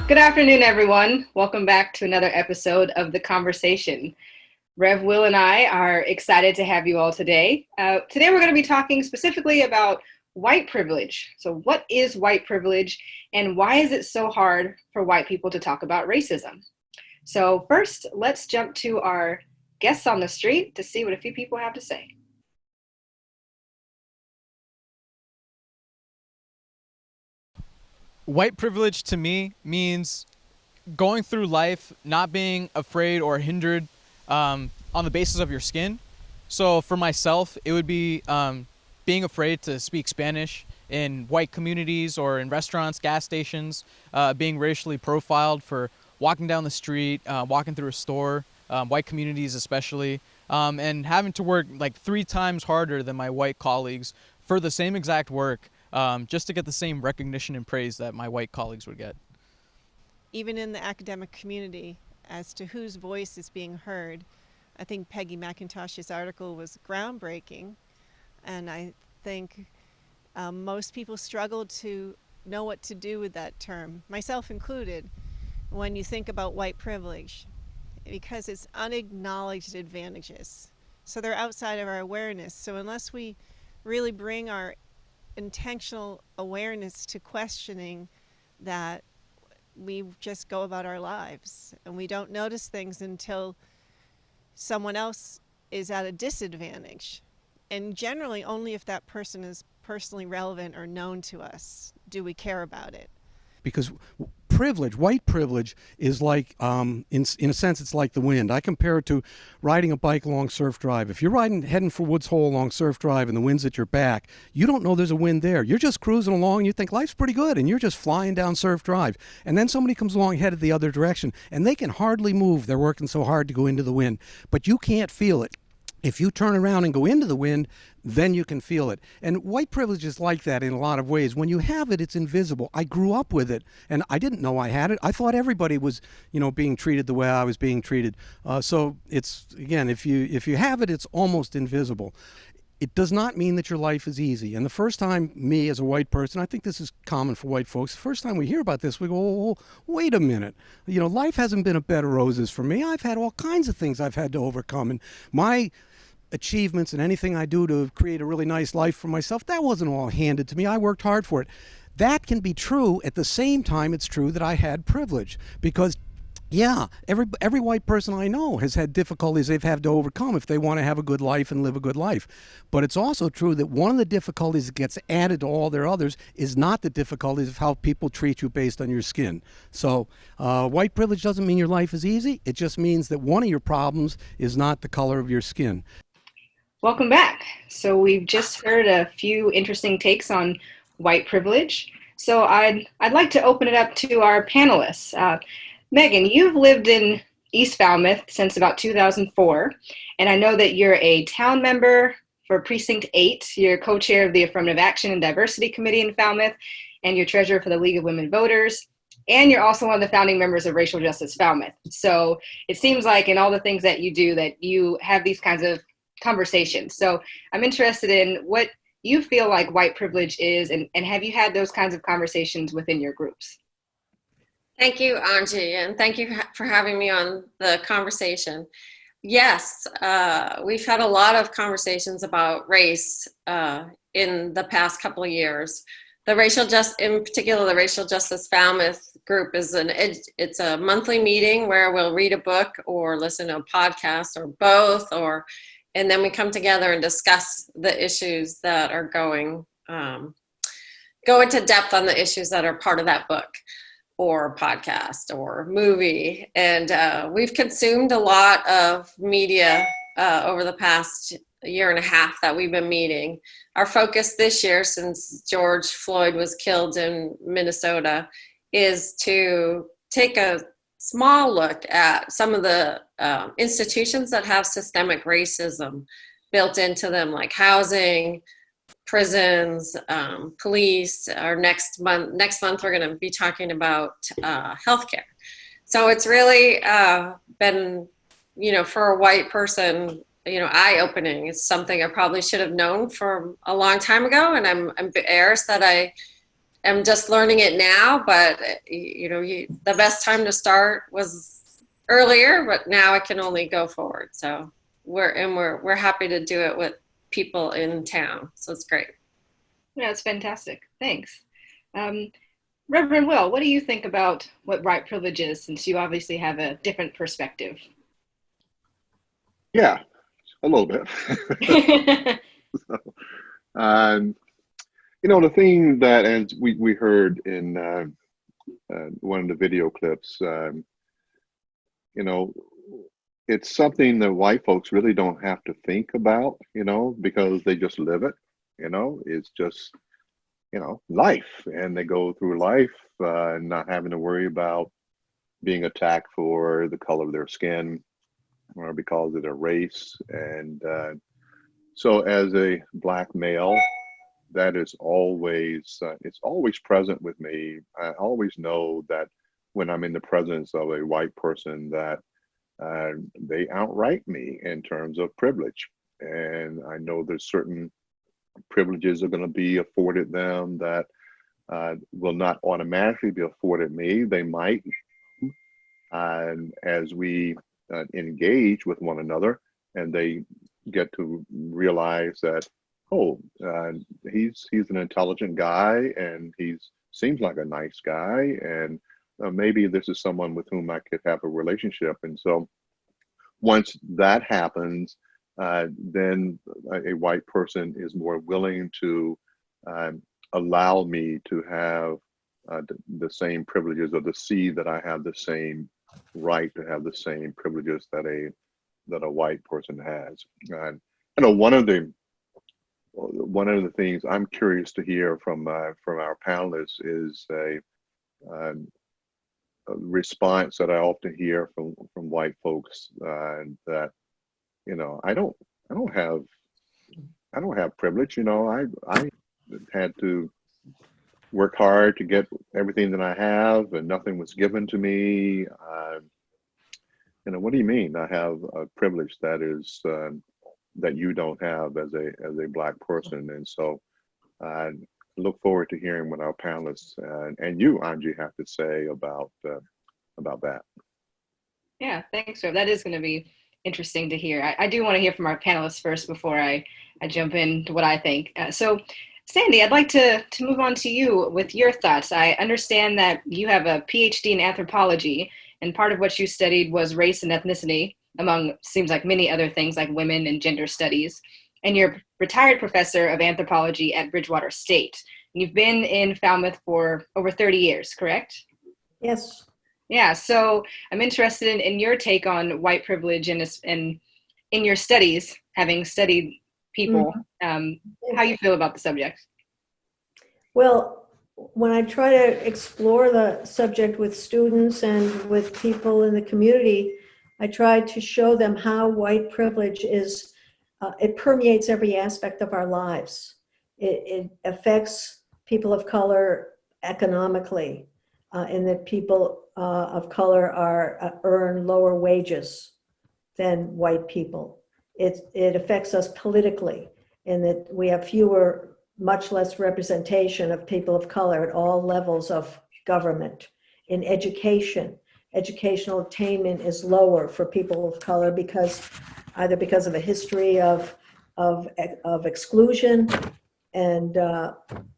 Good afternoon, everyone. Welcome back to another episode of The Conversation. Rev Will and I are excited to have you all today. Today we're going to be talking specifically about white privilege. So what is white privilege and why is it so hard for white people to talk about racism? So first, let's jump to our guests on the street to see what a few people have to say. White privilege to me means going through life not being afraid or hindered on the basis of your skin. So for myself, it would be being afraid to speak Spanish in white communities or in restaurants, gas stations, being racially profiled for walking down the street, walking through a store, white communities especially, and having to work like 3 times harder than my white colleagues for the same exact work. Just to get the same recognition and praise that my white colleagues would get. Even in the academic community, as to whose voice is being heard, I think Peggy McIntosh's article was groundbreaking, and I think most people struggle to know what to do with that term, myself included, when you think about white privilege, because it's unacknowledged advantages. So they're outside of our awareness. So unless we really bring our intentional awareness to questioning that, we just go about our lives and we don't notice things until someone else is at a disadvantage. And generally only if that person is personally relevant or known to us do we care about it. Because privilege, white privilege, is like, in a sense, it's like the wind. I compare it to riding a bike along Surf Drive. If you're heading for Woods Hole along Surf Drive and the wind's at your back, you don't know there's a wind there. You're just cruising along and you think life's pretty good and you're just flying down Surf Drive. And then somebody comes along headed the other direction and they can hardly move. They're working so hard to go into the wind, but you can't feel it. If you turn around and go into the wind, then you can feel it. And white privilege is like that in a lot of ways. When you have it, it's invisible. I grew up with it, and I didn't know I had it. I thought everybody was, being treated the way I was being treated. So it's, again, if you have it, it's almost invisible. It does not mean that your life is easy. And the first time, me as a white person, I think this is common for white folks, the first time we hear about this, we go, oh, wait a minute. Life hasn't been a bed of roses for me. I've had all kinds of things I've had to overcome. And my achievements and anything I do to create a really nice life for myself, that wasn't all handed to me. I worked hard for it. That can be true. At the same time, it's true that I had privilege because every white person I know has had difficulties they've had to overcome if they want to have a good life and live a good life. But it's also true that one of the difficulties that gets added to all their others is not the difficulties of how people treat you based on your skin. So white privilege doesn't mean your life is easy. It just means that one of your problems is not the color of your skin. Welcome back. So we've just heard a few interesting takes on white privilege. So I'd like to open it up to our panelists. Meghan, you've lived in East Falmouth since about 2004, and I know that you're a town member for Precinct 8. You're co-chair of the Affirmative Action and Diversity Committee in Falmouth, and you're treasurer for the League of Women Voters, and you're also one of the founding members of Racial Justice Falmouth. So it seems like in all the things that you do that you have these kinds of conversations. So I'm interested in what you feel like white privilege is, and have you had those kinds of conversations within your groups? Thank you, Angie, and thank you for having me on the conversation. Yes, we've had a lot of conversations about race in the past couple of years. In particular, the Racial Justice Falmouth group it's a monthly meeting where we'll read a book or listen to a podcast or both, and then we come together and discuss the issues that are go into depth on the issues that are part of that book or podcast or movie. And we've consumed a lot of media over the past year and a half that we've been meeting. Our focus this year, since George Floyd was killed in Minnesota, is to take a small look at some of the institutions that have systemic racism built into them, like housing, prisons, police. Next month we're going to be talking about healthcare. So it's really been, for a white person, eye-opening. It's something I probably should have known for a long time ago, and I'm embarrassed that I am just learning it now, but the best time to start was earlier, but now I can only go forward. So we're happy to do it with people in town. So it's great. Yeah, it's fantastic. Thanks. Reverend Will, what do you think about what white privilege is, since you obviously have a different perspective? Yeah, a little bit. So, the thing that, as we heard in one of the video clips, it's something that white folks really don't have to think about, because they just live it. It's just, life, and they go through life not having to worry about being attacked for the color of their skin or because of their race. And so as a Black male, that is always, it's always present with me. I always know that when I'm in the presence of a white person, that they outrank me in terms of privilege. And I know there's certain privileges are going to be afforded them that will not automatically be afforded me. They might, and as we engage with one another, and they get to realize that, oh, he's an intelligent guy, and seems like a nice guy, and maybe this is someone with whom I could have a relationship. And so once that happens, then a white person is more willing to allow me to have the same privileges, or to see that I have the same right to have the same privileges that a white person has. And one of the things I'm curious to hear from our panelists is a response that I often hear from white folks, that I don't have privilege. I had to work hard to get everything that I have, and nothing was given to me. What do you mean I have a privilege that is that you don't have as a Black person? And so I look forward to hearing what our panelists and you, Angie, have to say about that. Yeah, thanks, Rev. That is going to be interesting to hear. I do want to hear from our panelists first before I jump into what I think. So, Sandy, I'd like to move on to you with your thoughts. I understand that you have a PhD in anthropology, and part of what you studied was race and ethnicity, among, seems like, many other things like women and gender studies. And you're a retired professor of anthropology at Bridgewater State. And you've been in Falmouth for over 30 years, correct? Yes. Yeah, so I'm interested in your take on white privilege and in your studies, having studied people, how you feel about the subject. Well, when I try to explore the subject with students and with people in the community, I try to show them how white privilege is, it permeates every aspect of our lives. It affects people of color economically, in that people of color earn lower wages than white people. It affects us politically, in that we have much less representation of people of color at all levels of government. In education, educational attainment is lower for people of color either because of a history of exclusion and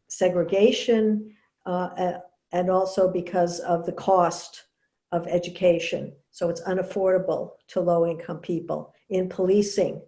segregation, and also because of the cost of education. So it's unaffordable to low-income people. In policing,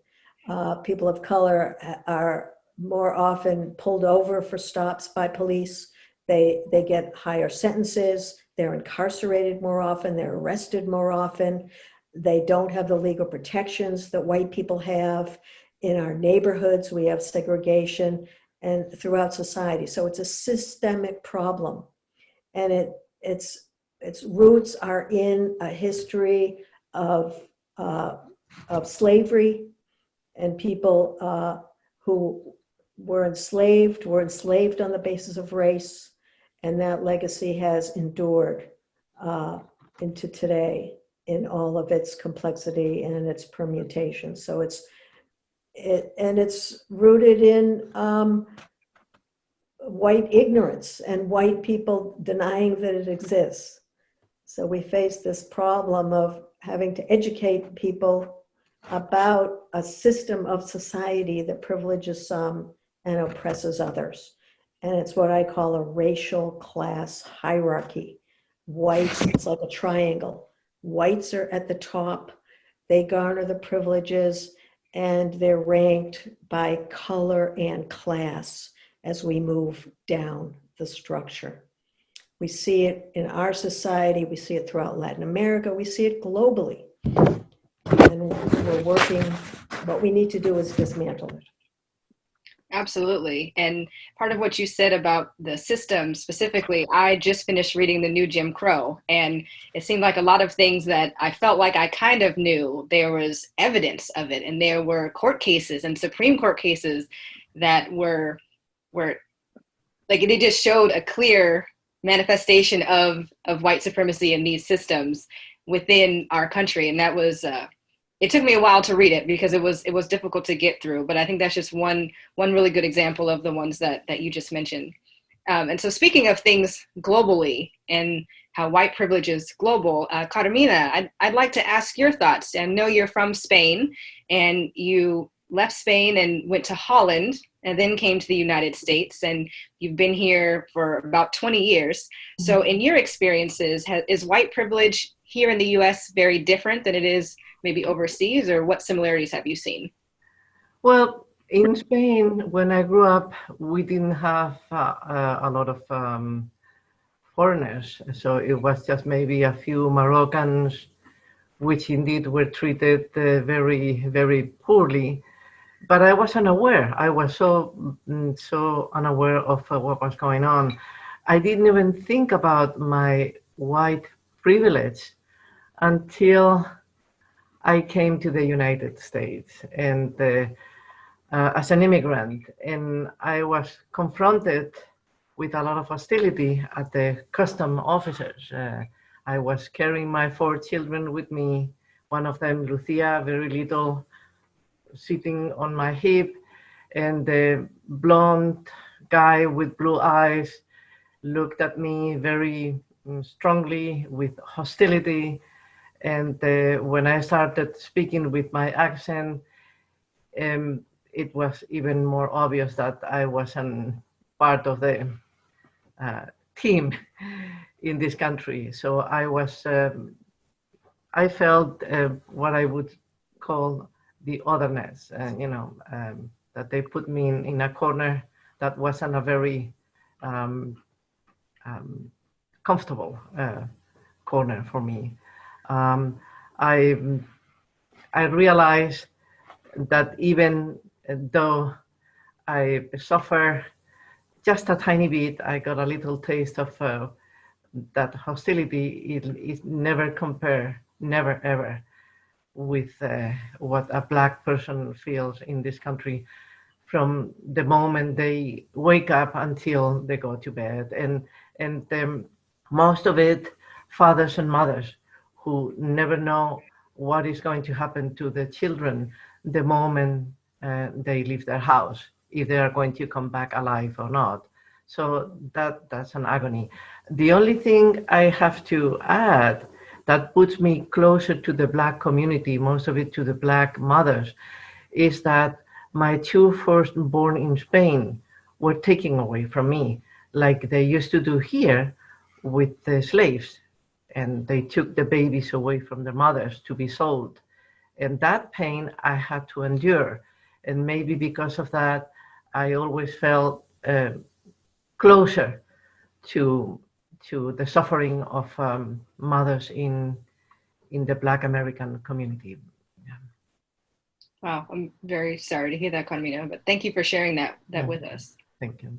people of color are more often pulled over for stops by police. They get higher sentences. They're incarcerated more often. They're arrested more often. They don't have the legal protections that white people have. In our neighborhoods, we have segregation, and throughout society. So it's a systemic problem. And its roots are in a history of slavery, and people who were enslaved on the basis of race, and that legacy has endured into today in all of its complexity and its permutation. So it's rooted in white ignorance and white people denying that it exists. So we face this problem of having to educate people about a system of society that privileges some and oppresses others. And it's what I call a racial class hierarchy. Whites, it's like a triangle. Whites are at the top, they garner the privileges, and they're ranked by color and class as we move down the structure. We see it in our society, we see it throughout Latin America, we see it globally. And we're working, what we need to do is dismantle it. Absolutely. And part of what you said about the system specifically, I just finished reading the new Jim Crow, and it seemed like a lot of things that I felt like I kind of knew, there was evidence of it, and there were court cases and Supreme Court cases that were like, they just showed a clear manifestation of white supremacy in these systems within our country. And that was, it took me a while to read it because it was difficult to get through, but I think that's just one really good example of the ones that you just mentioned. And so speaking of things globally and how white privilege is global, Carmina, I'd like to ask your thoughts. I know you're from Spain, and you left Spain and went to Holland and then came to the United States, and you've been here for about 20 years. So in your experiences, is white privilege here in the US very different than it is maybe overseas, or what similarities have you seen? Well, in Spain, when I grew up, we didn't have a lot of foreigners. So it was just maybe a few Moroccans, which indeed were treated very, very poorly. But I was unaware. I was so unaware of what was going on. I didn't even think about my white privilege until I came to the United States and as an immigrant, and I was confronted with a lot of hostility at the custom officers. I was carrying my 4 children with me, one of them, Lucia, very little, sitting on my hip, and the blonde guy with blue eyes looked at me very strongly with hostility. And when I started speaking with my accent, it was even more obvious that I wasn't part of the team in this country. So I felt what I would call the otherness, that they put me in a corner that wasn't a very comfortable corner for me. I realized that even though I suffer just a tiny bit, I got a little taste of that hostility. It never compare, never ever, with what a Black person feels in this country from the moment they wake up until they go to bed. And most of it, fathers and mothers who never know what is going to happen to the children the moment they leave their house, if they are going to come back alive or not. So that's an agony. The only thing I have to add that puts me closer to the Black community, most of it to the Black mothers, is that my 2 firstborn in Spain were taken away from me, like they used to do here with the slaves. And they took the babies away from their mothers to be sold. And that pain I had to endure. And maybe because of that, I always felt closer to the suffering of mothers in the Black American community. Yeah. Wow, I'm very sorry to hear that, Carmina, but thank you for sharing that with us. Thank you.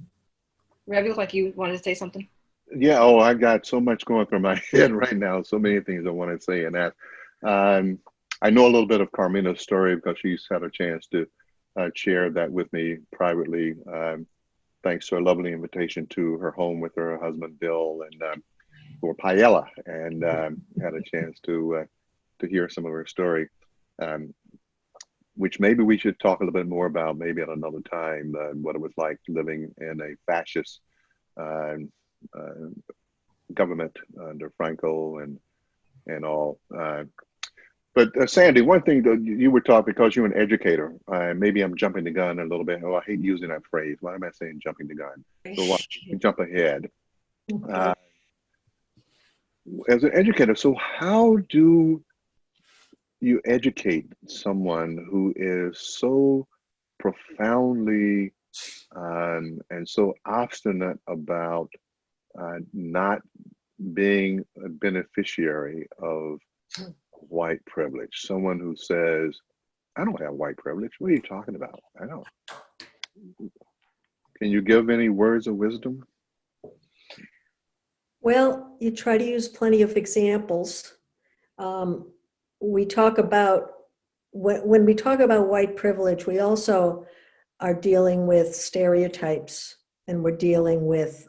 Rev, you look like you wanted to say something. Yeah, I got so much going through my head right now, so many things I want to say and ask. I know a little bit of Carmina's story because she's had a chance to share that with me privately, thanks to a lovely invitation to her home with her husband, Bill, and for paella, and had a chance to hear some of her story. which maybe we should talk a little bit more about maybe at another time, what it was like living in a fascist uh, uh, government under Franco and all. But Sandy, one thing that you were taught, because you're an educator, maybe I'm jumping the gun a little bit. Oh, I hate using that phrase. Why am I saying jumping the gun? So why don't we jump ahead? As an educator, so how do you educate someone who is so profoundly and so obstinate about not being a beneficiary of white privilege? Someone who says, I don't have white privilege. What are you talking about? I don't. Can you give any words of wisdom? Well, you try to use plenty of examples. We talk about, when we talk about white privilege, we also are dealing with stereotypes, and we're dealing with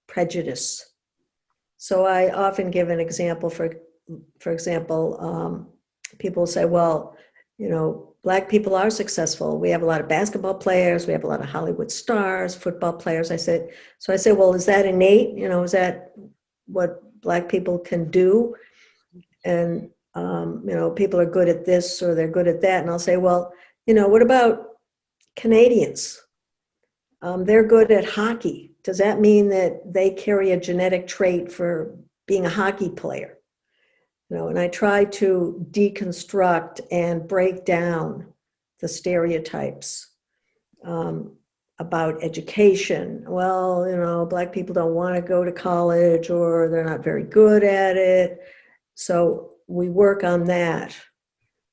prejudice. So I often give an example. For example, people say, well, you know, Black people are successful. We have a lot of basketball players. We have a lot of Hollywood stars, football players. I say, well, is that innate? You know, is that what Black people can do? And, you know, people are good at this or they're good at that. And I'll say, well, you know, what about Canadians? They're good at hockey. Does that mean that they carry a genetic trait for being a hockey player? You know, and I try to deconstruct and break down the stereotypes about education. Well, you know, Black people don't want to go to college, or they're not very good at it. So we work on that.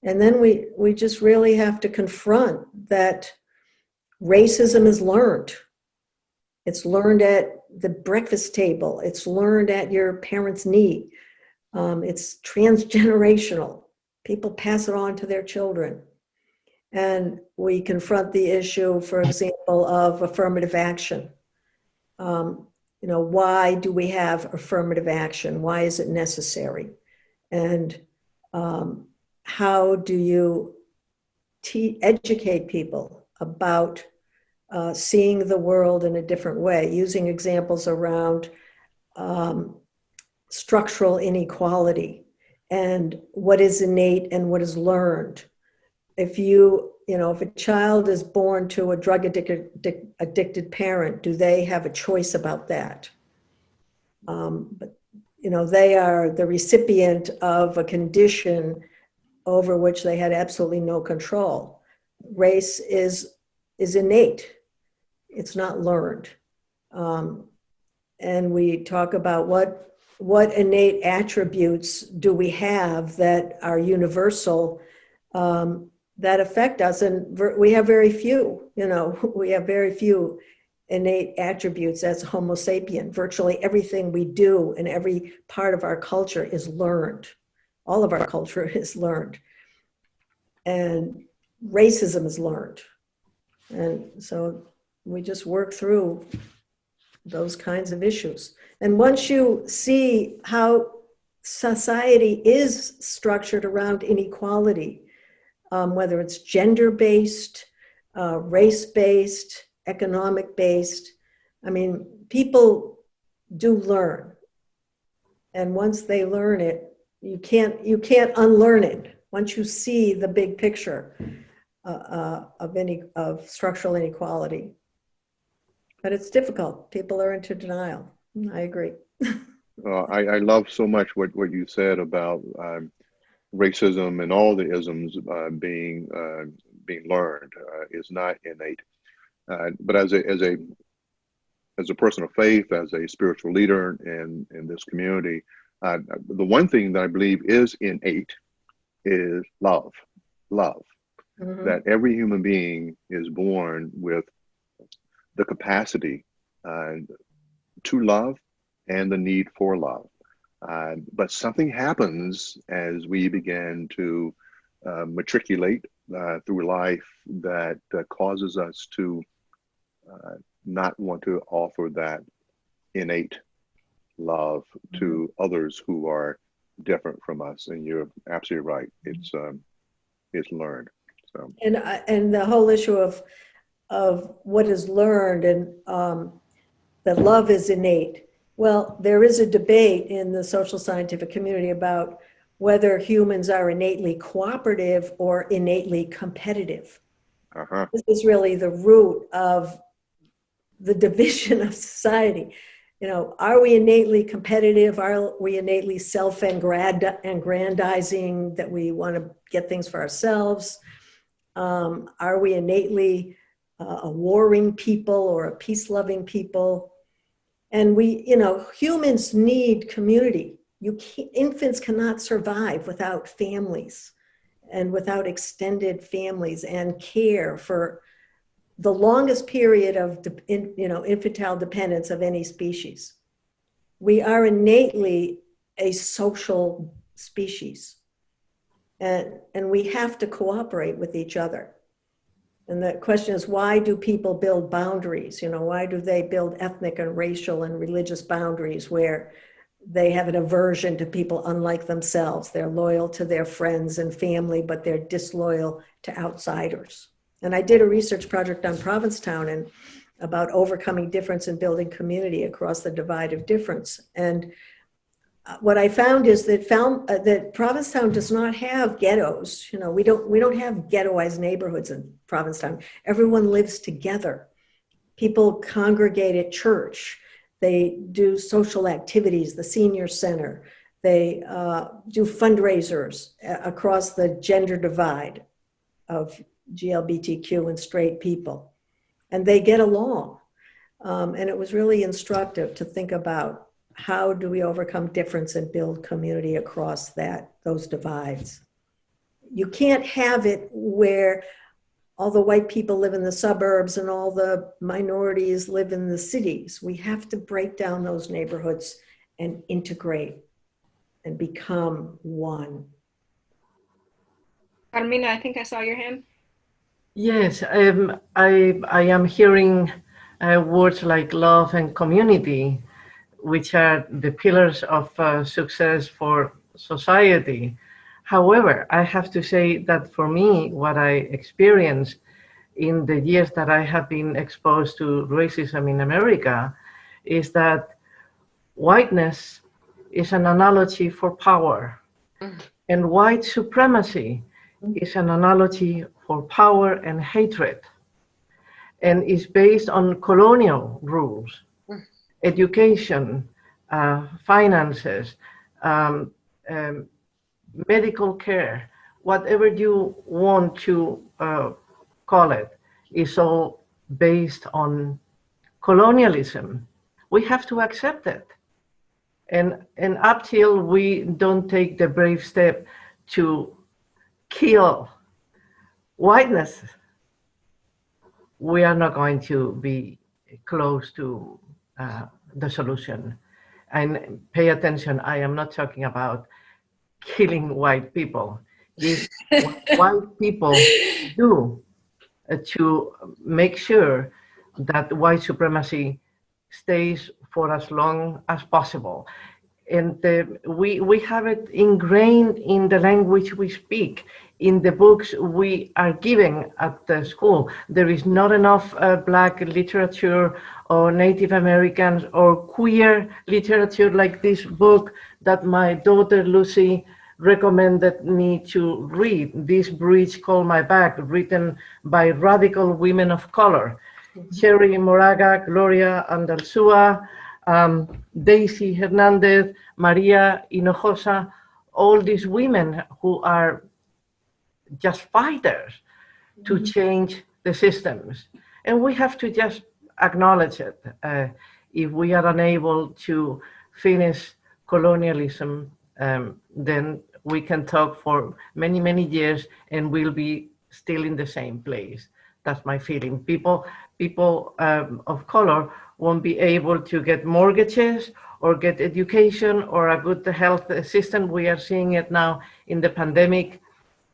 And then we just really have to confront that racism is learned. It's learned at the breakfast table. It's learned at your parents' knee. It's transgenerational. People pass it on to their children. And we confront the issue, for example, of affirmative action. You know, why do we have affirmative action? Why is it necessary? And how do you educate people about seeing the world in a different way, using examples around structural inequality and what is innate and what is learned. If if a child is born to a drug addicted parent, do they have a choice about that? But you know, they are the recipient of a condition over which they had absolutely no control. Race is innate. It's not learned. And we talk about what innate attributes do we have that are universal, that affect us. And we have very few, you know, we have very few innate attributes as Homo sapien. Virtually everything we do in every part of our culture is learned. All of our culture is learned. And racism is learned. And so we just work through those kinds of issues. And once you see how society is structured around inequality, whether it's gender-based, race-based, economic-based, I mean, people do learn. And once they learn it, you can't unlearn it. Once you see the big picture of structural inequality. But it's difficult. People are into denial. I agree. I love so much what you said about racism and all the isms being learned is not innate. But as a person of faith, as a spiritual leader in this community, the one thing that I believe is innate is love. Mm-hmm. That every human being is born with the capacity to love and the need for love. But something happens as we begin to matriculate through life that causes us to not want to offer that innate love to others who are different from us. And you're absolutely right. It's learned. So, and the whole issue of what is learned and that love is innate. Well, there is a debate in the social scientific community about whether humans are innately cooperative or innately competitive. uh-huh. This is really the root of the division of society. You know, are we innately competitive? Are we innately self-aggrandizing, that we want to get things for ourselves? Are we innately a warring people or a peace-loving people? And we, you know, humans need community. Infants cannot survive without families and without extended families and care for the longest period of, you know, infantile dependence of any species. We are innately a social species, and we have to cooperate with each other. And the question is, why do people build boundaries? You know, why do they build ethnic and racial and religious boundaries where they have an aversion to people unlike themselves? They're loyal to their friends and family, but they're disloyal to outsiders. And I did a research project on Provincetown and about overcoming difference and building community across the divide of difference. And what I found is that that Provincetown does not have ghettos. You know, we don't have ghettoized neighborhoods in Provincetown. Everyone lives together. People congregate at church. They do social activities, the senior center. They do fundraisers across the gender divide of GLBTQ and straight people. And they get along. And it was really instructive to think about, how do we overcome difference and build community across those divides? You can't have it where all the white people live in the suburbs and all the minorities live in the cities. We have to break down those neighborhoods and integrate and become one. Carmina, I think I saw your hand. Yes, I am hearing words like love and community, which are the pillars of success for society. However, I have to say that for me, what I experienced in the years that I have been exposed to racism in America is that whiteness is an analogy for power, and white supremacy is an analogy for power and hatred, and is based on colonial rules. Education, finances, medical care, whatever you want to call it, is all based on colonialism. We have to accept it. And up till we don't take the brave step to kill whiteness, we are not going to be close to the solution. And pay attention, I am not talking about killing white people. It's what white people do to make sure that white supremacy stays for as long as possible. And we have it ingrained in the language we speak, in the books we are giving at the school. There is not enough Black literature or Native Americans or queer literature like this book that my daughter Lucy recommended me to read, This Bridge Called My Back, written by radical women of color. Cherry Moraga, Gloria Andalsua, Daisy Hernandez, Maria Hinojosa, all these women who are just fighters to change the systems. And we have to just acknowledge it. If we are unable to finish colonialism, then we can talk for many, many years and we'll be still in the same place. That's my feeling. People of color won't be able to get mortgages or get education or a good health system. We are seeing it now in the pandemic.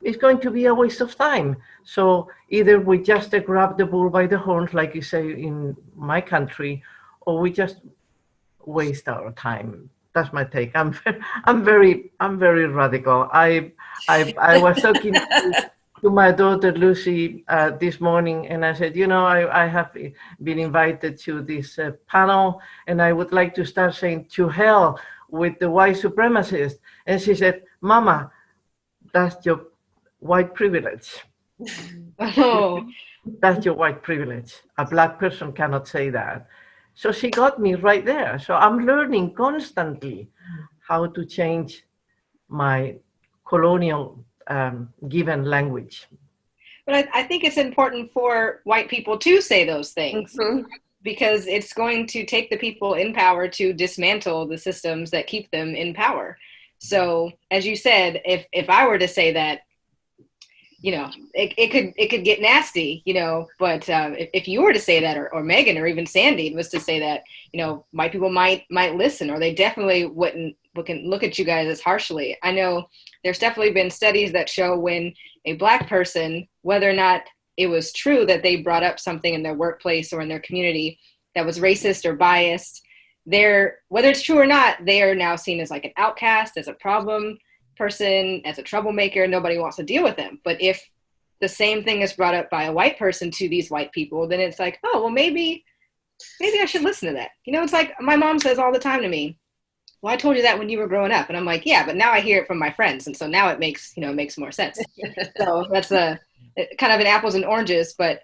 It's going to be a waste of time. So either we just grab the bull by the horns, like you say in my country, or we just waste our time. That's my take. I'm very radical. I was talking to to my daughter Lucy this morning, and I said, I have been invited to this panel, and I would like to start saying to hell with the white supremacists. And she said, Mama, that's your white privilege. Oh, That's your white privilege. A Black person cannot say that. So she got me right there. So I'm learning constantly how to change my colonial given language. but I think it's important for white people to say those things Mhm. because it's going to take the people in power to dismantle the systems that keep them in power. So, as you said, if I were to say that, it could get nasty, but if you were to say that, or Megan, or even Sandy was to say that, white people might listen, or they definitely wouldn't look at you guys as harshly. I know there's definitely been studies that show when a Black person, whether or not it was true that they brought up something in their workplace or in their community that was racist or biased, whether it's true or not, they are now seen as like an outcast, as a problem person, as a troublemaker. Nobody wants to deal with them. But if the same thing is brought up by a white person to these white people, then it's like, oh, well, maybe I should listen to that. It's like my mom says all the time to me, well, I told you that when you were growing up. And I'm like, yeah, but now I hear it from my friends. And so now it makes more sense. So that's a kind of an apples and oranges. But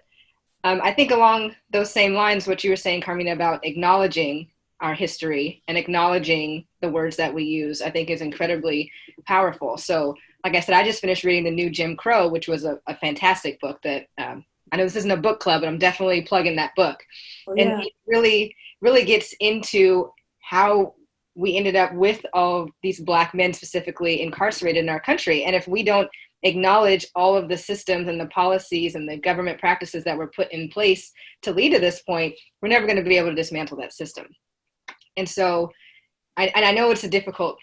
I think along those same lines, what you were saying, Carmina, about acknowledging our history and acknowledging the words that we use, I think is incredibly powerful. So, like I said, I just finished reading the new Jim Crow, which was a fantastic book that I know this isn't a book club, but I'm definitely plugging that book. Oh, yeah. And it really, really gets into how we ended up with all these Black men specifically incarcerated in our country. And if we don't acknowledge all of the systems and the policies and the government practices that were put in place to lead to this point, we're never going to be able to dismantle that system. And so, I know it's a difficult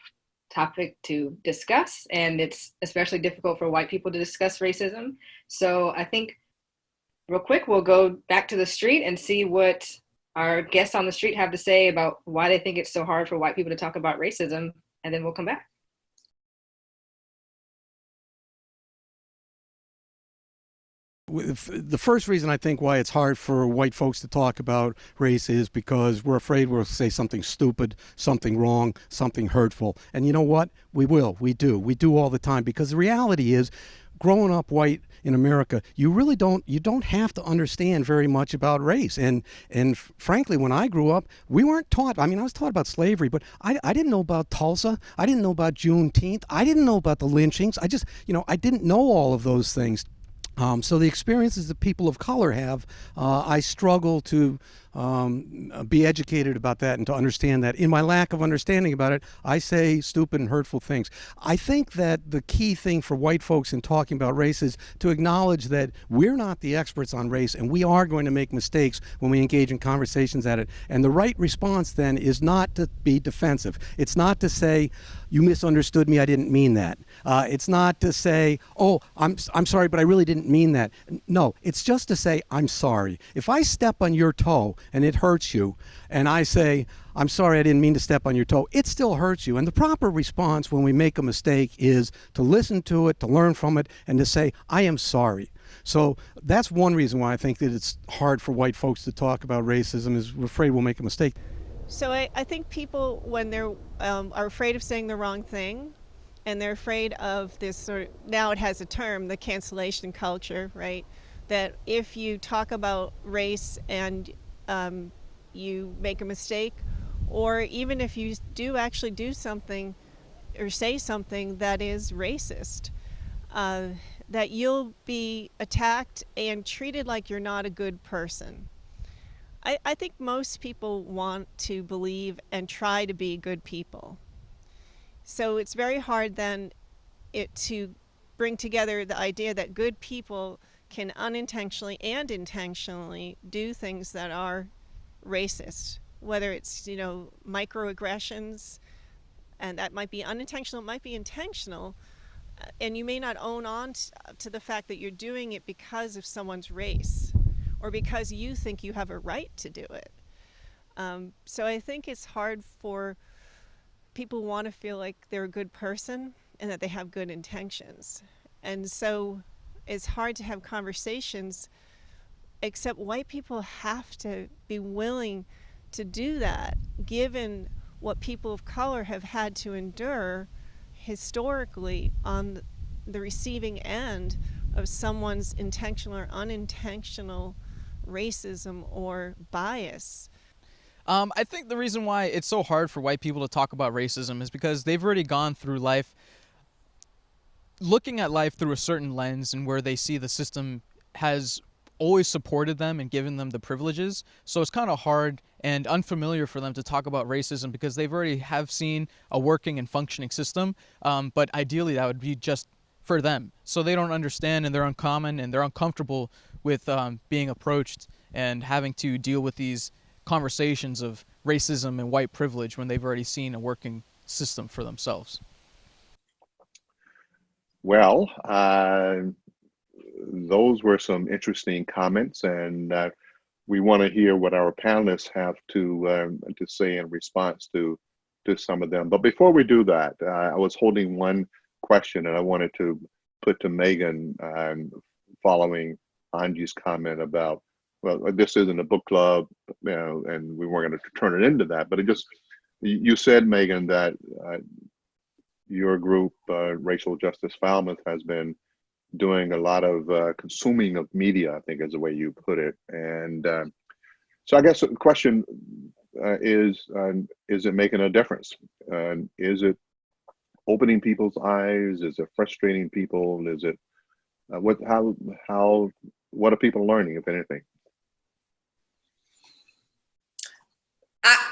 topic to discuss, and it's especially difficult for white people to discuss racism. So I think real quick, we'll go back to the street and see what our guests on the street have to say about why they think it's so hard for white people to talk about racism, and then we'll come back. The first reason I think why it's hard for white folks to talk about race is because we're afraid we'll say something stupid, something wrong, something hurtful. And you know what? We do all the time, because the reality is, growing up white in America, you don't have to understand very much about race. And frankly, when I grew up, we weren't taught. I mean, I was taught about slavery, but I didn't know about Tulsa. I didn't know about Juneteenth. I didn't know about the lynchings. I didn't know all of those things. So the experiences that people of color have, I struggle to be educated about that and to understand that. In my lack of understanding about it, I say stupid and hurtful things. I think that the key thing for white folks in talking about race is to acknowledge that we're not the experts on race, and we are going to make mistakes when we engage in conversations at it. And the right response then is not to be defensive. It's not to say, you misunderstood me, I didn't mean that. It's not to say, oh, I'm sorry, but I really didn't mean that. No, it's just to say, I'm sorry. If I step on your toe and it hurts you, and I say, I'm sorry, I didn't mean to step on your toe, it still hurts you. And the proper response when we make a mistake is to listen to it, to learn from it, and to say, I am sorry. So that's one reason why I think that it's hard for white folks to talk about racism, is we're afraid we'll make a mistake. So I think people, when they're are afraid of saying the wrong thing, and they're afraid of this sort of, now it has a term, the cancellation culture, right? That if you talk about race and you make a mistake, or even if you do actually do something or say something that is racist, that you'll be attacked and treated like you're not a good person. I think most people want to believe and try to be good people. So it's very hard then to bring together the idea that good people can unintentionally and intentionally do things that are racist, whether it's, microaggressions, and that might be unintentional, it might be intentional, and you may not own on to the fact that you're doing it because of someone's race, or because you think you have a right to do it. So I think it's hard for people who want to feel like they're a good person and that they have good intentions. And so it's hard to have conversations, except white people have to be willing to do that, given what people of color have had to endure historically on the receiving end of someone's intentional or unintentional racism or bias. I think the reason why it's so hard for white people to talk about racism is because they've already gone through life looking at life through a certain lens, and where they see the system has always supported them and given them the privileges. So it's kind of hard and unfamiliar for them to talk about racism because they've already have seen a working and functioning system. But ideally that would be just for them. So they don't understand, and they're uncommon, and they're uncomfortable with being approached and having to deal with these conversations of racism and white privilege when they've already seen a working system for themselves. Well, those were some interesting comments, and we want to hear what our panelists have to say in response to some of them. But before we do that, I was holding one question, and I wanted to put to Meghan, following Angie's comment about, well, this isn't a book club, you know, and we weren't going to turn it into that. But it just, you said, Meghan, that your group, Racial Justice Falmouth, has been doing a lot of consuming of media, I think is the way you put it. And so I guess the question is it making a difference? Is it opening people's eyes? Is it frustrating people? Is it, what are people learning, if anything?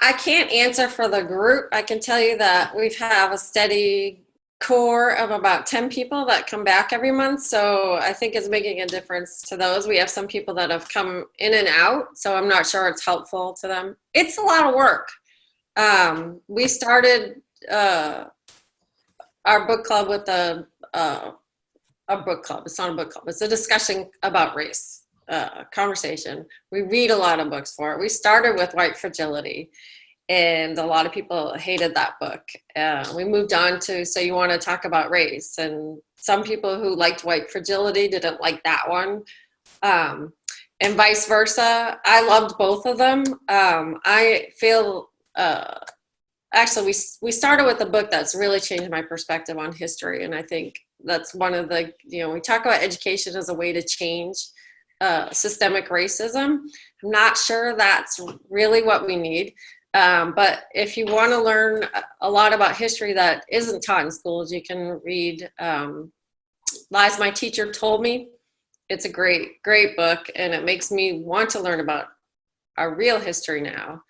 I can't answer for the group. I can tell you that we have a steady core of about 10 people that come back every month. So I think it's making a difference to those. We have some people that have come in and out, so I'm not sure it's helpful to them. It's a lot of work. We started our book club with a book club. It's not a book club. It's a discussion about race, conversation. We read a lot of books for it. We started with White Fragility, and a lot of people hated that book. We moved on to So You Want to Talk About Race, and some people who liked White Fragility didn't like that one, and vice versa. I loved both of them. I feel actually we started with a book that's really changed my perspective on history, and I think that's one of the, we talk about education as a way to change systemic racism. I'm not sure that's really what we need. But if you want to learn a lot about history that isn't taught in schools, you can read Lies My Teacher Told Me. It's a great, great book, and it makes me want to learn about our real history now.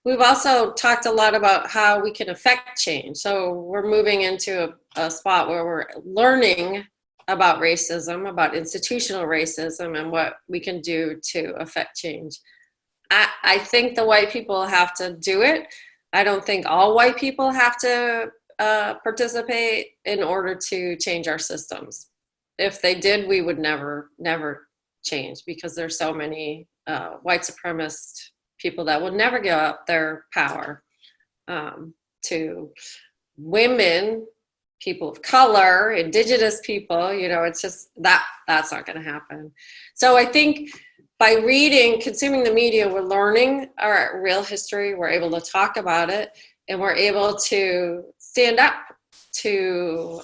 We've also talked a lot about how we can affect change. So we're moving into a spot where we're learning about racism, about institutional racism, and what we can do to affect change. I think the white people have to do it. I don't think all white people have to participate in order to change our systems. If they did, we would never change, because there's so many white supremacist people that will never give up their power to women, people of color, indigenous people. It's just that's not going to happen. So I think by reading, consuming the media, we're learning our real history, we're able to talk about it, and we're able to stand up to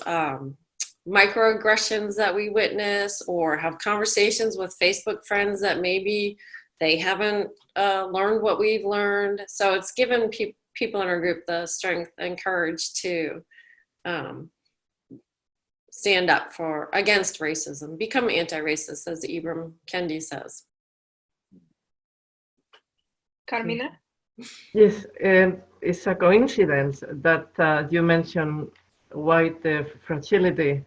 microaggressions that we witness, or have conversations with Facebook friends that maybe they haven't learned what we've learned. So it's given people in our group the strength and courage to stand up against racism, become anti-racist, as Ibram Kendi says. Carmina? Yes, it's a coincidence that you mentioned White Fragility,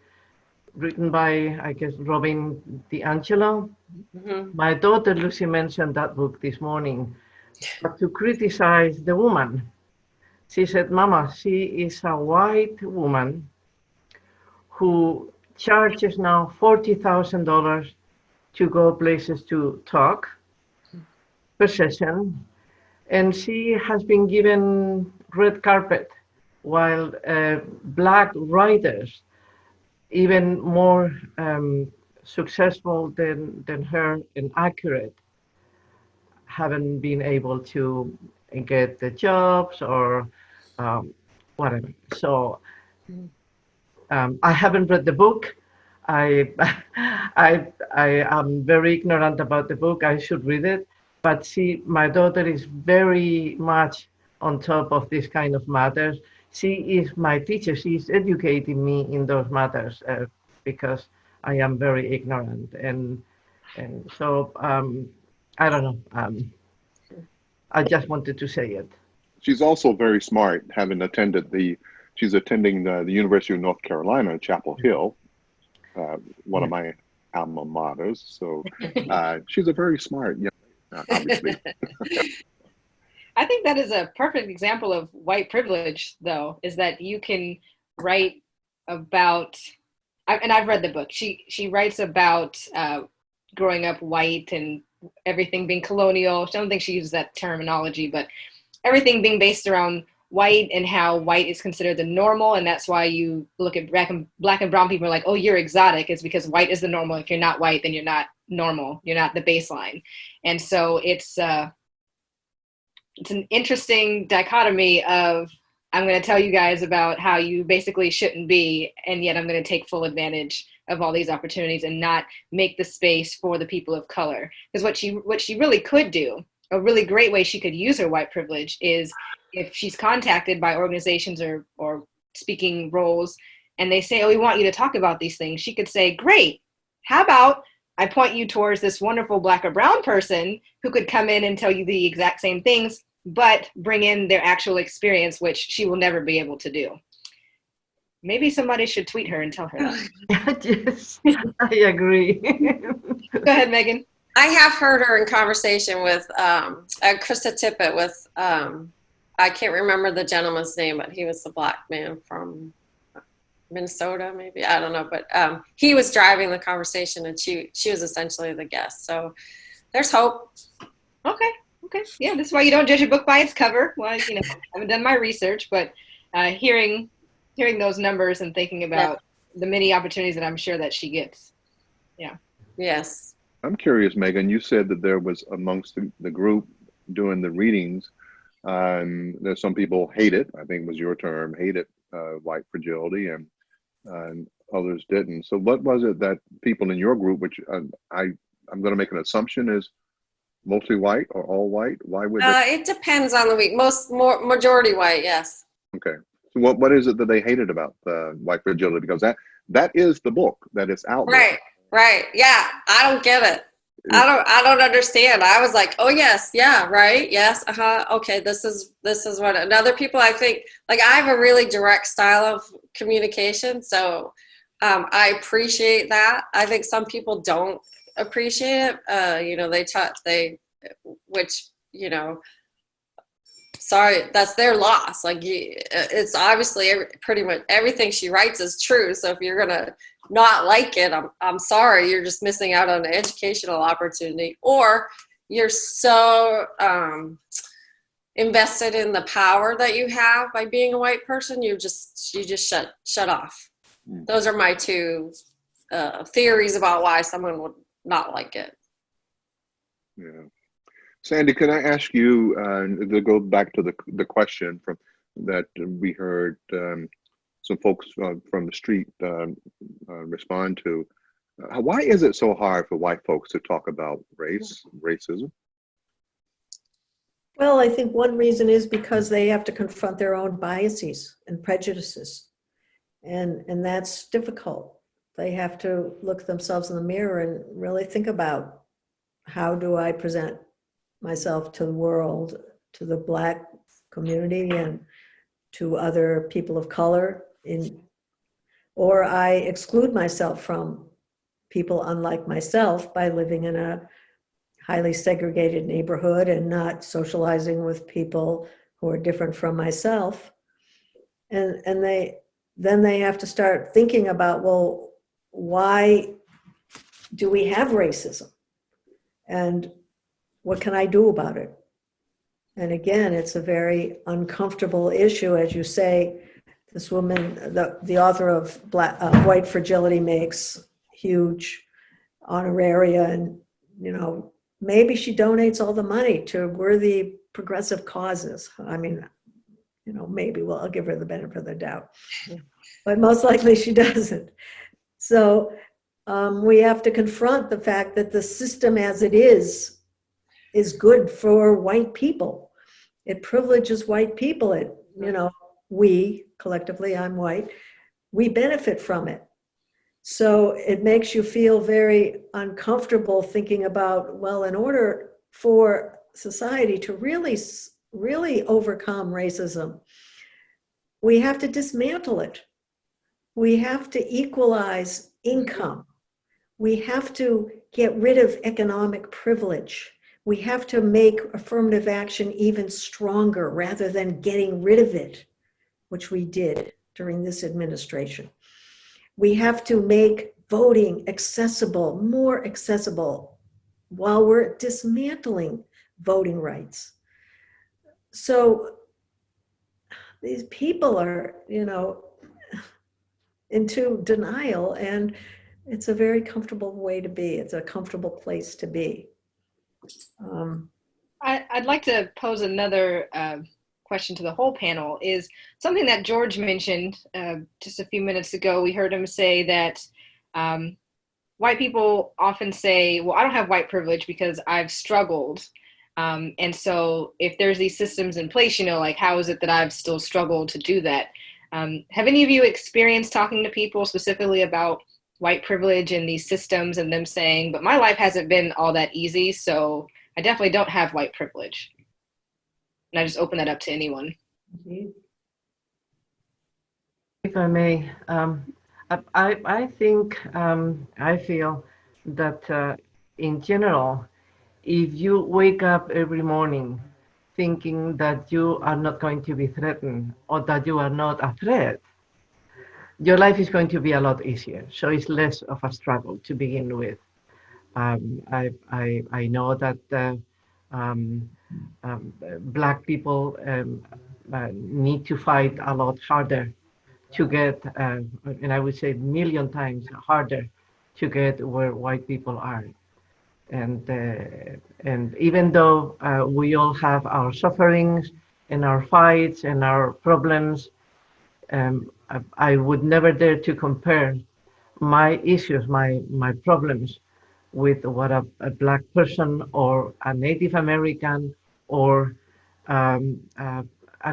written by, I guess, Robin DiAngelo. Mm-hmm. My daughter Lucy mentioned that book this morning, but to criticize the woman. She said, Mama, she is a white woman who charges now $40,000 to go places to talk per session. And she has been given red carpet, while black writers even more successful than her and accurate, haven't been able to get the jobs or whatever. So I haven't read the book. I, I am very ignorant about the book. I should read it. But see, my daughter is very much on top of this kind of matters. She is my teacher. She is educating me in those matters because I am very ignorant. And so I don't know. I just wanted to say it. She's also very smart, she's attending the University of North Carolina, Chapel Hill, one of my alma maters. So she's a very smart young lady, obviously. I think that is a perfect example of white privilege, though, is that you can write about, and I've read the book, she writes about growing up white and everything being colonial. I don't think she uses that terminology, but everything being based around white and how white is considered the normal. And that's why you look at black and brown people are like, oh, you're exotic. It's because white is the normal. If you're not white, then you're not normal. You're not the baseline. And so it's an interesting dichotomy of, I'm going to tell you guys about how you basically shouldn't be, and yet I'm going to take full advantage of all these opportunities and not make the space for the people of color. Because what she really could do, a really great way she could use her white privilege is if she's contacted by organizations or speaking roles and they say, oh, we want you to talk about these things, she could say, great, how about I point you towards this wonderful black or brown person who could come in and tell you the exact same things, but bring in their actual experience, which she will never be able to do. Maybe somebody should tweet her and tell her that. Yes, I agree. Go ahead, Megan. I have heard her in conversation with Krista Tippett with, I can't remember the gentleman's name, but he was the black man from Minnesota, maybe, I don't know, but he was driving the conversation and she was essentially the guest. So there's hope. Okay. Yeah, this is why you don't judge a book by its cover. Well, I haven't done my research, but hearing those numbers and thinking about the many opportunities that I'm sure that she gets. Yeah. Yes. I'm curious, Megan, you said that there was amongst the group doing the readings, there's some people hate it, I think was your term, hated white fragility, and others didn't. So what was it that people in your group, which I'm going to make an assumption is mostly white or all white? Why would it depends on the week. Majority white, yes. Okay. So what is it that they hated about white fragility? Because that is the book that is out there. Right. Yeah. I don't get it. I don't understand. I was like, oh yes, yeah, right. Yes. Okay. This is what, and other people, I think, like, I have a really direct style of communication. So I appreciate that. I think some people don't appreciate it. Which, sorry, that's their loss. Like, it's obviously pretty much everything she writes is true. So if you're gonna not like it, I'm sorry, you're just missing out on an educational opportunity, or you're so invested in the power that you have by being a white person, you just shut off. Those are my two theories about why someone would not like it. Yeah. Sandy, can I ask you to go back to the question from that we heard some folks from the street respond to? Why is it so hard for white folks to talk about racism? Well, I think one reason is because they have to confront their own biases and prejudices. And that's difficult. They have to look themselves in the mirror and really think about, how do I present myself to the world, to the Black community and to other people of color, or I exclude myself from people unlike myself by living in a highly segregated neighborhood and not socializing with people who are different from myself. And they have to start thinking about, well, why do we have racism? And what can I do about it? And again, it's a very uncomfortable issue. As you say, This woman, the author of White Fragility, makes huge honoraria, and maybe she donates all the money to worthy progressive causes. I mean, maybe, well, I'll give her the benefit of the doubt, but most likely she doesn't. So we have to confront the fact that the system as it is good for white people. It privileges white people. We collectively, I'm white, we benefit from it. So it makes you feel very uncomfortable thinking about, well, in order for society to really overcome racism, we have to dismantle it. We have to equalize income. We have to get rid of economic privilege. We have to make affirmative action even stronger rather than getting rid of it, which we did during this administration. We have to make voting accessible, more accessible, while we're dismantling voting rights. So these people are, into denial, and it's a very comfortable way to be. It's a comfortable place to be. I'd like to pose another question to the whole panel. Is something that George mentioned just a few minutes ago. We heard him say that white people often say, well, I don't have white privilege because I've struggled. And so if there's these systems in place, like, how is it that I've still struggled to do that? Have any of you experienced talking to people specifically about white privilege and these systems and them saying, but my life hasn't been all that easy, so I definitely don't have white privilege? And I just open that up to anyone. If I may, I think, I feel that in general, if you wake up every morning thinking that you are not going to be threatened or that you are not a threat, your life is going to be a lot easier. So it's less of a struggle to begin with. I know that Black people need to fight a lot harder to get, and I would say a million times harder to get where white people are. And even though we all have our sufferings and our fights and our problems, I would never dare to compare my issues, my problems, with what a Black person or a Native American or a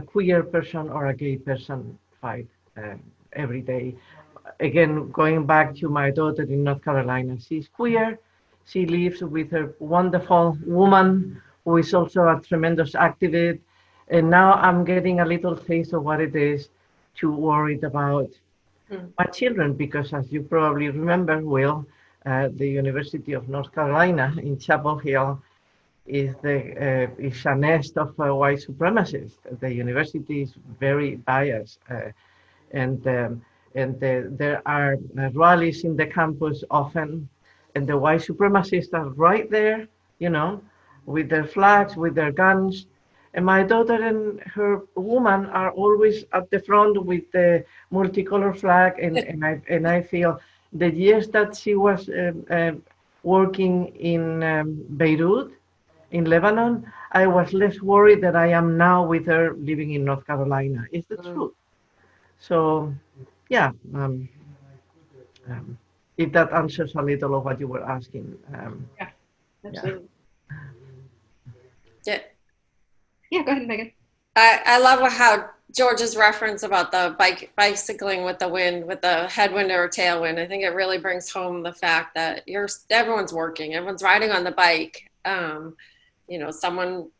queer person or a gay person fight every day. Again, going back to my daughter in North Carolina, she's queer. She lives with her wonderful woman who is also a tremendous activist. And now I'm getting a little taste of what it is to worry about my children, because as you probably remember, Will, the University of North Carolina in Chapel Hill is a nest of white supremacists. The university is very biased, and there are rallies in the campus often, and the white supremacists are right there, with their flags, with their guns. And my daughter and her woman are always at the front with the multicolored flag, and I feel the years that she was working in Beirut, in Lebanon, I was less worried than I am now with her living in North Carolina. It's the truth. So, yeah, if that answers a little of what you were asking. Yeah, absolutely. Yeah, go ahead, Megan. I love how George's reference about the bicycling with the wind, with the headwind or tailwind. I think it really brings home the fact that everyone's working, everyone's riding on the bike. Someone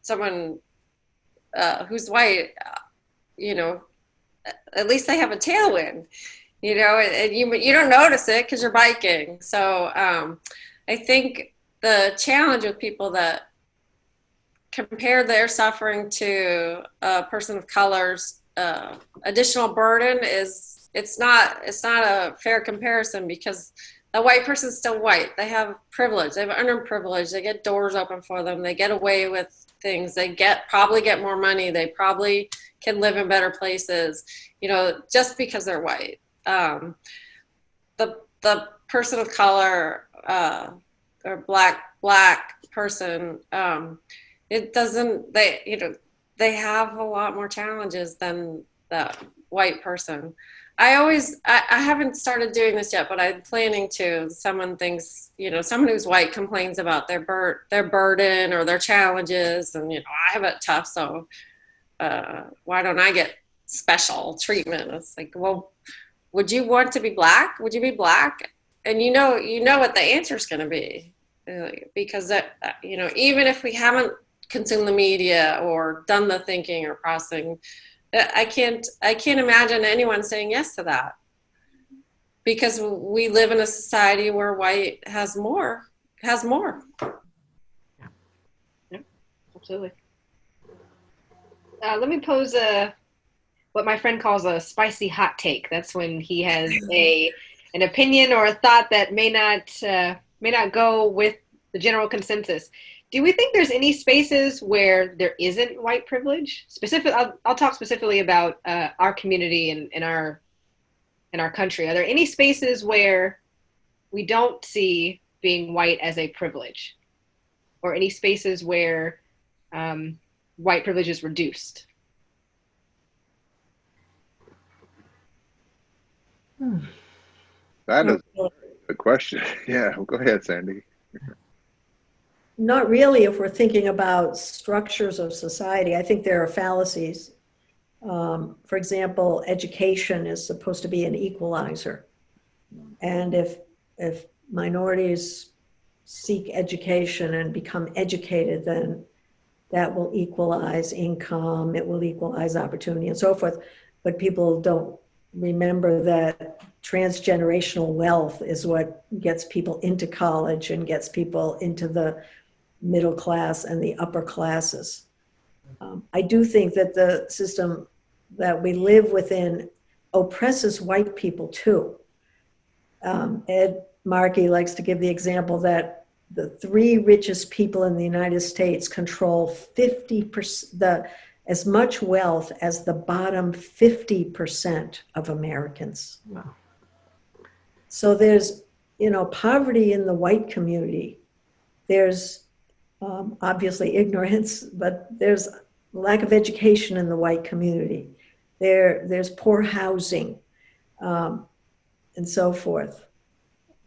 who's white, at least they have a tailwind, and you don't notice it because you're biking. So I think the challenge with people that compare their suffering to a person of color's additional burden is it's not a fair comparison, because the white person's still white. They have privilege. They have unearned privilege. They get doors open for them. They get away with things. They probably get more money. They probably can live in better places, just because they're white. The person of color or black person, it doesn't, they have a lot more challenges than the white person. I haven't started doing this yet, but I'm planning to. Someone thinks, someone who's white complains about their burden or their challenges, and I have it tough, so why don't I get special treatment? It's like, well, would you want to be black? Would you be black? And you know what the answer is going to be, because even if we haven't consumed the media or done the thinking or processing, I can't imagine anyone saying yes to that, because we live in a society where white has more. Yeah, absolutely. Let me pose what my friend calls a spicy hot take. That's when he has an opinion or a thought that may not go with the general consensus. Do we think there's any spaces where there isn't white privilege? I'll talk specifically about our community and in our country. Are there any spaces where we don't see being white as a privilege, or any spaces where white privilege is reduced? That is a question. Yeah, go ahead, Sandy. Not really if we're thinking about structures of society. I think there are fallacies. For example, education is supposed to be an equalizer. And if minorities seek education and become educated, then that will equalize income, it will equalize opportunity and so forth. But people don't remember that transgenerational wealth is what gets people into college and gets people into the middle class and the upper classes. I do think that the system that we live within oppresses white people too. Ed Markey likes to give the example that the 3 richest people in the United States control 50%, as much wealth as the bottom 50% of Americans. Wow. So there's, poverty in the white community. There's obviously ignorance, but there's lack of education in the white community. There's poor housing, and so forth.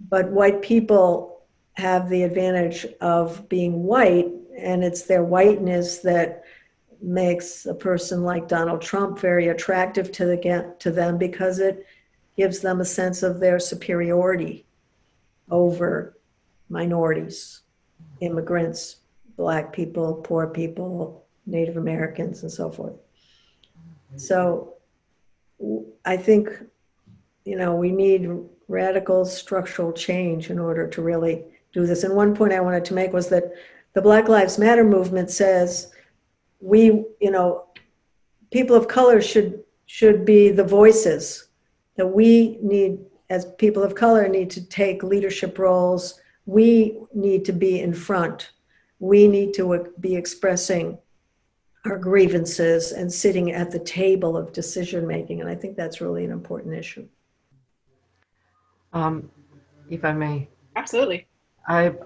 But white people have the advantage of being white, and it's their whiteness that makes a person like Donald Trump very attractive to them, because it gives them a sense of their superiority over minorities, immigrants, Black people, poor people, Native Americans, and so forth. So I think, we need radical structural change in order to really do this. And one point I wanted to make was that the Black Lives Matter movement says people of color should be the voices, that we need, as people of color, need to take leadership roles. We need to be in front. We need to be expressing our grievances and sitting at the table of decision making. And I think that's really an important issue. If I may. Absolutely. I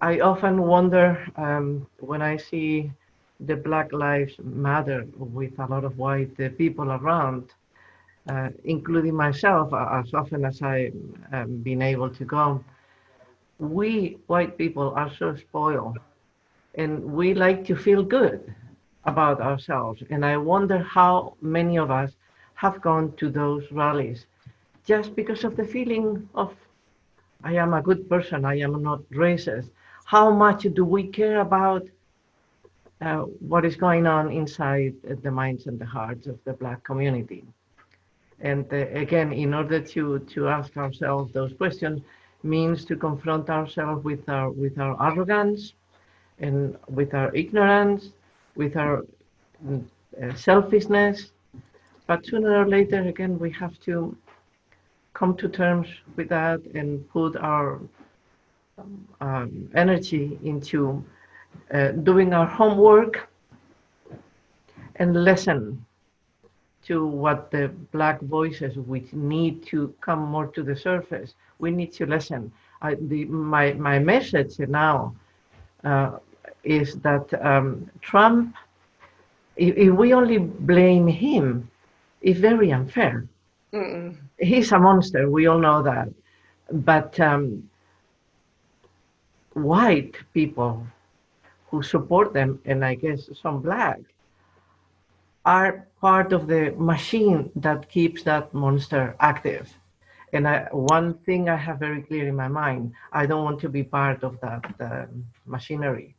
often wonder when I see the Black Lives Matter with a lot of white people around, including myself, as often as I've been able to go. We white people are so spoiled, and we like to feel good about ourselves. And I wonder how many of us have gone to those rallies just because of the feeling of, I am a good person, I am not racist. How much do we care about what is going on inside the minds and the hearts of the Black community? And again, in order to ask ourselves those questions, means to confront ourselves with our arrogance and with our ignorance, with our selfishness. But sooner or later, again, we have to come to terms with that and put our energy into doing our homework and listen to what the Black voices which need to come more to the surface. We need to listen. My message now is that Trump, if we only blame him, is very unfair. Mm-mm. He's a monster, we all know that. But white people who support them, and I guess some Black, are part of the machine that keeps that monster active. And one thing I have very clear in my mind, I don't want to be part of that machinery.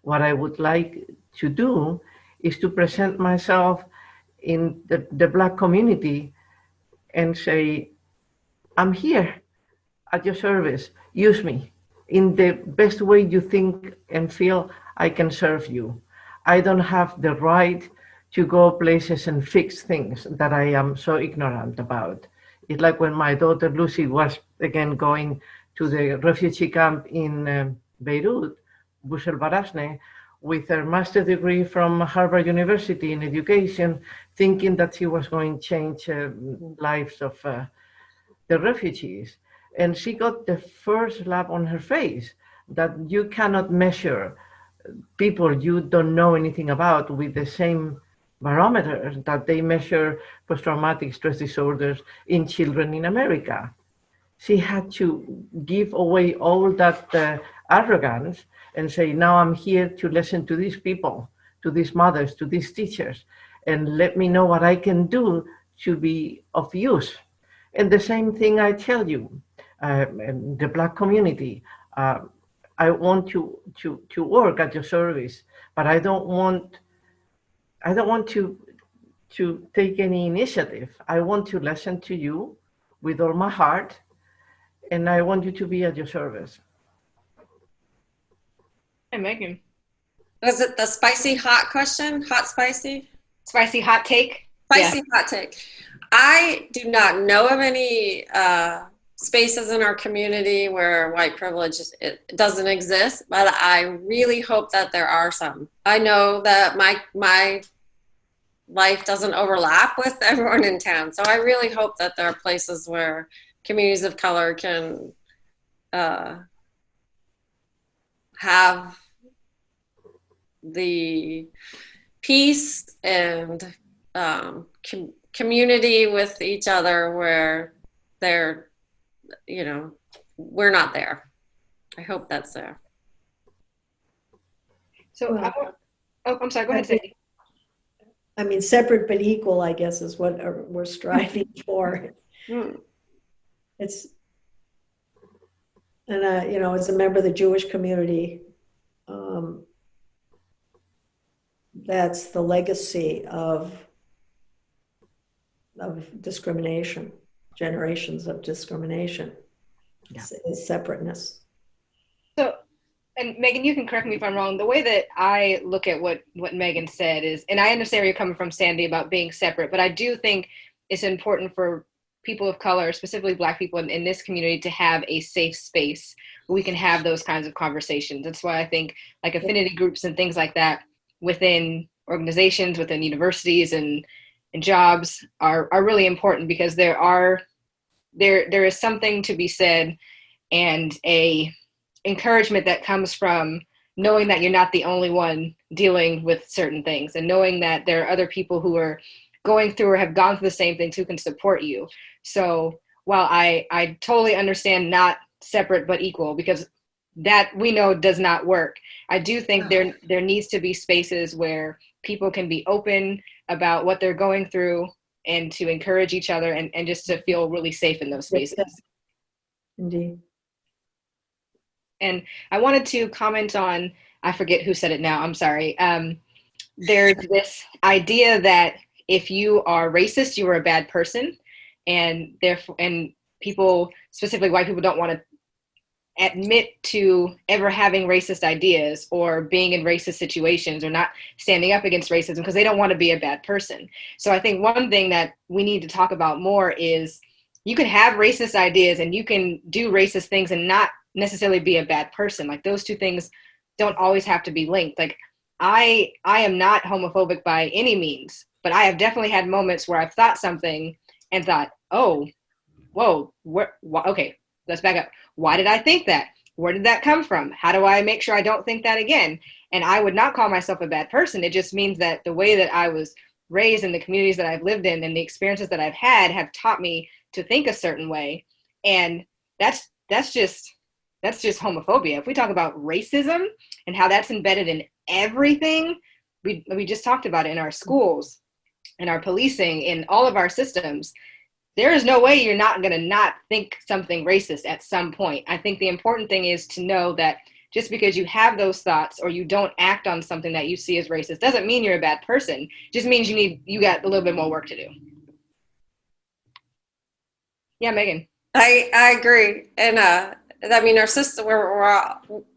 What I would like to do is to present myself in the Black community and say, I'm here at your service. Use me in the best way you think and feel I can serve you. I don't have the right to go places and fix things that I am so ignorant about. It's like when my daughter Lucy was again going to the refugee camp in Beirut, Bush el Barasne, with her master's degree from Harvard University in education, thinking that she was going to change lives of the refugees. And she got the first slap on her face that you cannot measure people you don't know anything about with the same barometers that they measure post-traumatic stress disorders in children in America. She had to give away all that arrogance and say, now I'm here to listen to these people, to these mothers, to these teachers, and let me know what I can do to be of use. And the same thing I tell you, the Black community, I want to work at your service, but I don't want to take any initiative. I want to listen to you with all my heart, and I want you to be at your service. Hey, Megan. Was it the spicy hot question? Hot spicy? Spicy hot take? Spicy hot take. I do not know of any spaces in our community where white privilege it doesn't exist, but I really hope that there are some. I know that my life doesn't overlap with everyone in town, so I really hope that there are places where communities of color can have the peace and community with each other where they're, we're not there. I hope that's there. So, I'm sorry, go ahead, Sandy. I mean, separate but equal, I guess, is what we're striving for. It's, and as a member of the Jewish community, that's the legacy of discrimination, generations of discrimination, is separateness. So, and Megan, you can correct me if I'm wrong. The way that I look at what Megan said is, and I understand where you're coming from, Sandy, about being separate, but I do think it's important for people of color, specifically Black people in this community, to have a safe space where we can have those kinds of conversations. That's why I think like affinity groups and things like that within organizations, within universities and jobs are really important, because there is something to be said and a encouragement that comes from knowing that you're not the only one dealing with certain things, and knowing that there are other people who are going through or have gone through the same things who can support you. So while I totally understand not separate but equal, because that we know does not work, I do think there needs to be spaces where people can be open about what they're going through and to encourage each other and just to feel really safe in those spaces. Indeed. And I wanted to comment on, I forget who said it now, I'm sorry. There's this idea that if you are racist, you are a bad person. And therefore, and people, specifically white people, don't want to admit to ever having racist ideas or being in racist situations or not standing up against racism because they don't want to be a bad person. So I think one thing that we need to talk about more is you can have racist ideas and you can do racist things and not necessarily be a bad person. Like those two things don't always have to be linked. Like I am not homophobic by any means, but I have definitely had moments where I've thought something and thought, oh, whoa, okay, let's back up. Why did I think that? Where did that come from? How do I make sure I don't think that again? And I would not call myself a bad person. It just means that the way that I was raised in the communities that I've lived in and the experiences that I've had have taught me to think a certain way. And that's just homophobia. If we talk about racism and how that's embedded in everything, we just talked about it in our schools, in our policing, in all of our systems. There is no way you're not going to not think something racist at some point. I think the important thing is to know that just because you have those thoughts or you don't act on something that you see as racist doesn't mean you're a bad person. It just means you got a little bit more work to do. Yeah, Megan. I agree. And I mean, our sister, we're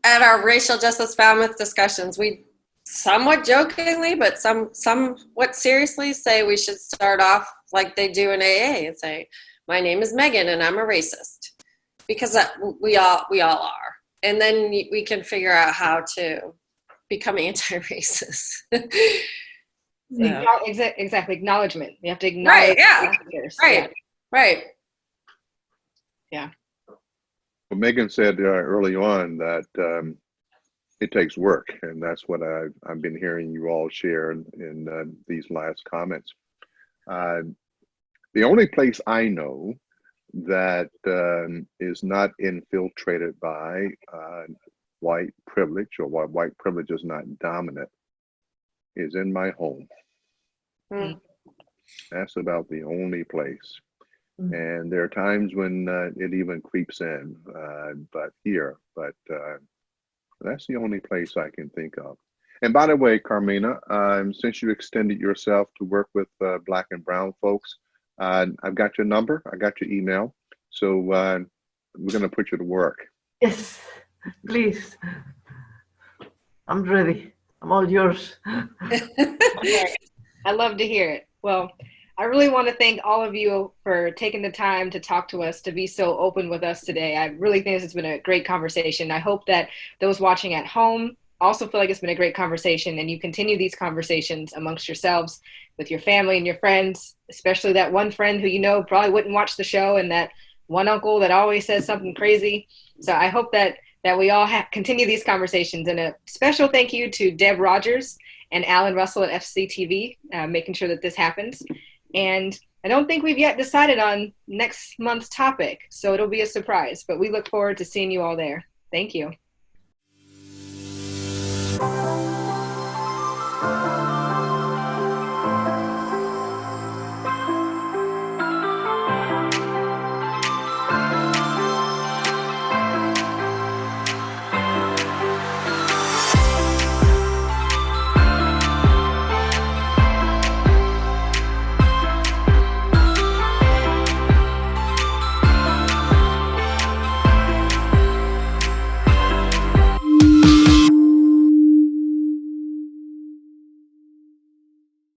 at our racial justice Falmouth discussions, we somewhat jokingly, but somewhat seriously say we should start off like they do in AA and say, my name is Megan and I'm a racist, because we all are. And then we can figure out how to become anti-racist. Exactly. Acknowledgement. You have to acknowledge. Right. Yeah. Right. Yeah. Right. Yeah. Well, Megan said early on that it takes work, and that's what I've been hearing you all share in these last comments. The only place I know that is not infiltrated by white privilege, or why white privilege is not dominant, is in my home. Mm. That's about the only place. And there are times when it even creeps in, but that's the only place I can think of. And by the way, Carmina, since you extended yourself to work with Black and Brown folks, I've got your number, I got your email, so we're going to put you to work. Yes, please. I'm ready. I'm all yours. Okay. I love to hear it. Well, I really want to thank all of you for taking the time to talk to us, to be so open with us today. I really think this has been a great conversation. I hope that those watching at home also feel like it's been a great conversation, and you continue these conversations amongst yourselves, with your family and your friends, especially that one friend who you know probably wouldn't watch the show, and that one uncle that always says something crazy. So I hope that we all continue these conversations. And a special thank you to Deb Rogers and Alan Russell at FCTV, making sure that this happens. And I don't think we've yet decided on next month's topic, so it'll be a surprise, but we look forward to seeing you all there. Thank you.